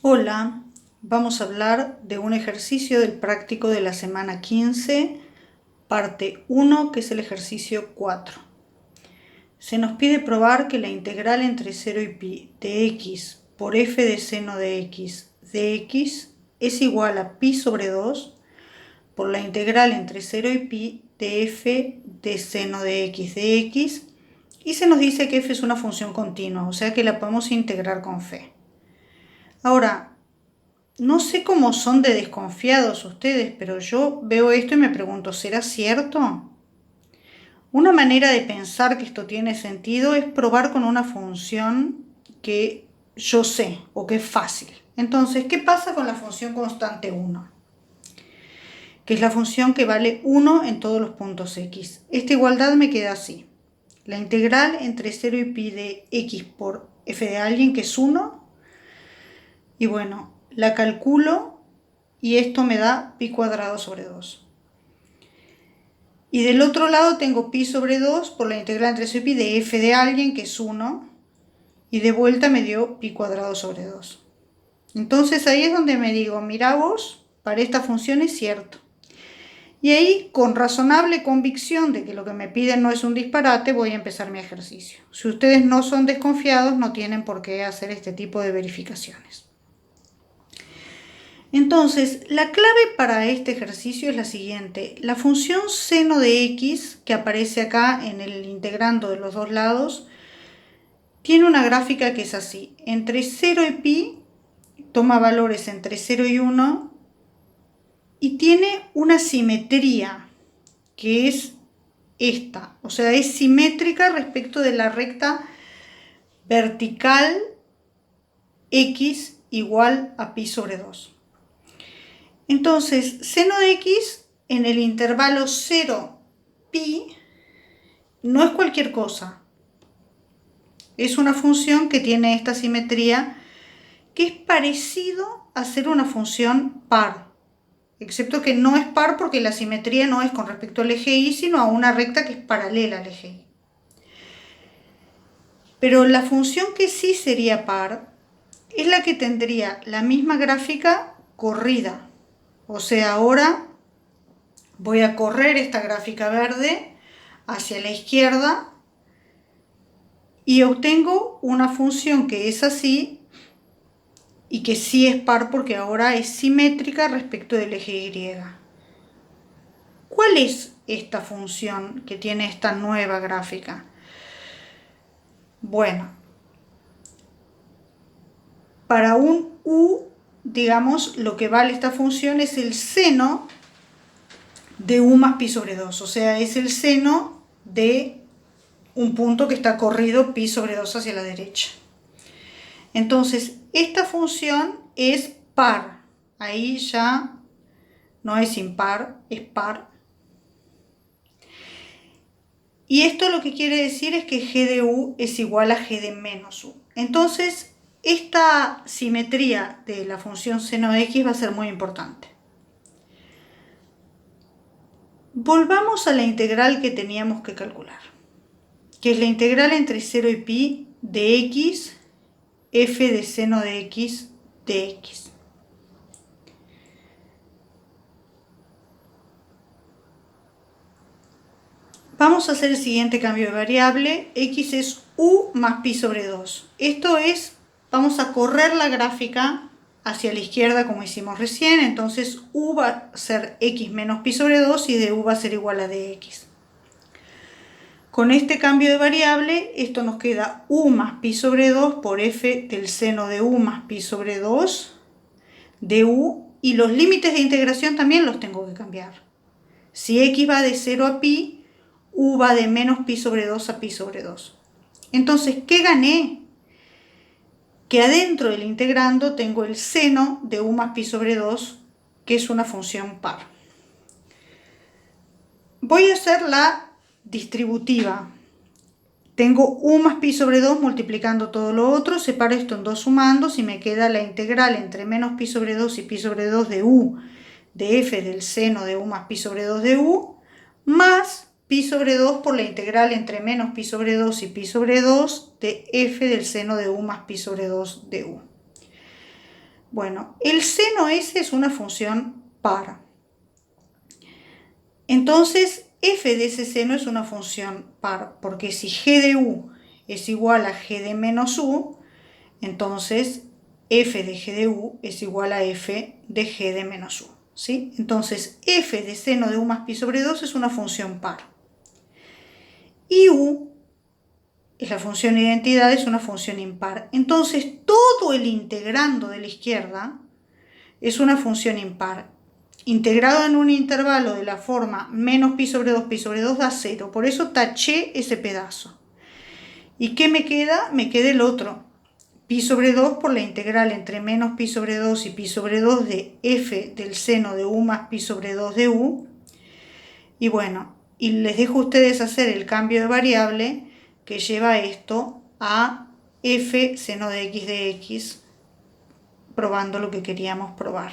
Hola, vamos a hablar de un ejercicio del práctico de la semana 15, parte 1, que es el ejercicio 4. Se nos pide probar que la integral entre 0 y pi de x por f de seno de x es igual a pi sobre 2 por la integral entre 0 y pi de f de seno de x y se nos dice que f es una función continua, o sea que la podemos integrar con f. Ahora, no sé cómo son de desconfiados ustedes, pero yo veo esto y me pregunto, ¿será cierto? Una manera de pensar que esto tiene sentido es probar con una función que yo sé o que es fácil. Entonces, ¿qué pasa con la función constante 1? Que es la función que vale 1 en todos los puntos x. Esta igualdad me queda así. La integral entre 0 y pi de x por f de alguien, que es 1. Y bueno, la calculo y esto me da pi cuadrado sobre 2. Y del otro lado tengo pi sobre 2 por la integral entre 0 y pi de f de alguien, que es 1. Y de vuelta me dio pi cuadrado sobre 2. Entonces ahí es donde me digo, mira vos, para esta función es cierto. Y ahí, con razonable convicción de que lo que me piden no es un disparate, voy a empezar mi ejercicio. Si ustedes no son desconfiados, no tienen por qué hacer este tipo de verificaciones. Entonces, la clave para este ejercicio es la siguiente. La función seno de x, que aparece acá en el integrando de los dos lados, tiene una gráfica que es así. Entre 0 y pi, toma valores entre 0 y 1, y tiene una simetría, que es esta. O sea, es simétrica respecto de la recta vertical x igual a pi sobre 2. Entonces, seno de x en el intervalo 0, pi, no es cualquier cosa. Es una función que tiene esta simetría que es parecido a ser una función par, excepto que no es par porque la simetría no es con respecto al eje y, sino a una recta que es paralela al eje y. Pero la función que sí sería par es la que tendría la misma gráfica corrida. O sea, ahora voy a correr esta gráfica verde hacia la izquierda y obtengo una función que es así y que sí es par porque ahora es simétrica respecto del eje Y. ¿Cuál es esta función que tiene esta nueva gráfica? Bueno, para un u, digamos, lo que vale esta función es el seno de u más pi sobre 2, o sea, es el seno de un punto que está corrido pi sobre 2 hacia la derecha. Entonces, esta función es par. Ahí ya no es impar, es par. Y esto lo que quiere decir es que g de u es igual a g de menos u. Entonces, esta simetría de la función seno de x va a ser muy importante. Volvamos a la integral que teníamos que calcular, que es la integral entre 0 y pi de x, f de seno de x de x. Vamos a hacer el siguiente cambio de variable. X es u más pi sobre 2. Esto es, vamos a correr la gráfica hacia la izquierda como hicimos recién. Entonces u va a ser x menos pi sobre 2 y de u va a ser igual a dx. Con este cambio de variable, esto nos queda u más pi sobre 2 por f del seno de u más pi sobre 2 de u. Y los límites de integración también los tengo que cambiar. Si x va de 0 a pi, u va de menos pi sobre 2 a pi sobre 2. Entonces, ¿qué gané? Que adentro del integrando tengo el seno de u más pi sobre 2, que es una función par. Voy a hacer la distributiva. Tengo u más pi sobre 2 multiplicando todo lo otro, separo esto en dos sumandos y me queda la integral entre menos pi sobre 2 y pi sobre 2 de u de f del seno de u más pi sobre 2 de u, más pi sobre 2 por la integral entre menos pi sobre 2 y pi sobre 2 de f del seno de u más pi sobre 2 de u. Bueno, el seno ese es una función par. Entonces, f de ese seno es una función par, porque si g de u es igual a g de menos u, entonces f de g de u es igual a f de g de menos u, ¿sí? Entonces, f de seno de u más pi sobre 2 es una función par. Y u es la función de identidad, es una función impar. Entonces, todo el integrando de la izquierda es una función impar. Integrado en un intervalo de la forma menos pi sobre 2 da 0. Por eso taché ese pedazo. ¿Y qué me queda? Me queda el otro. Pi sobre 2 por la integral entre menos pi sobre 2 y pi sobre 2 de f del seno de u más pi sobre 2 de u. Y bueno, y les dejo a ustedes hacer el cambio de variable que lleva esto a f seno de x, probando lo que queríamos probar.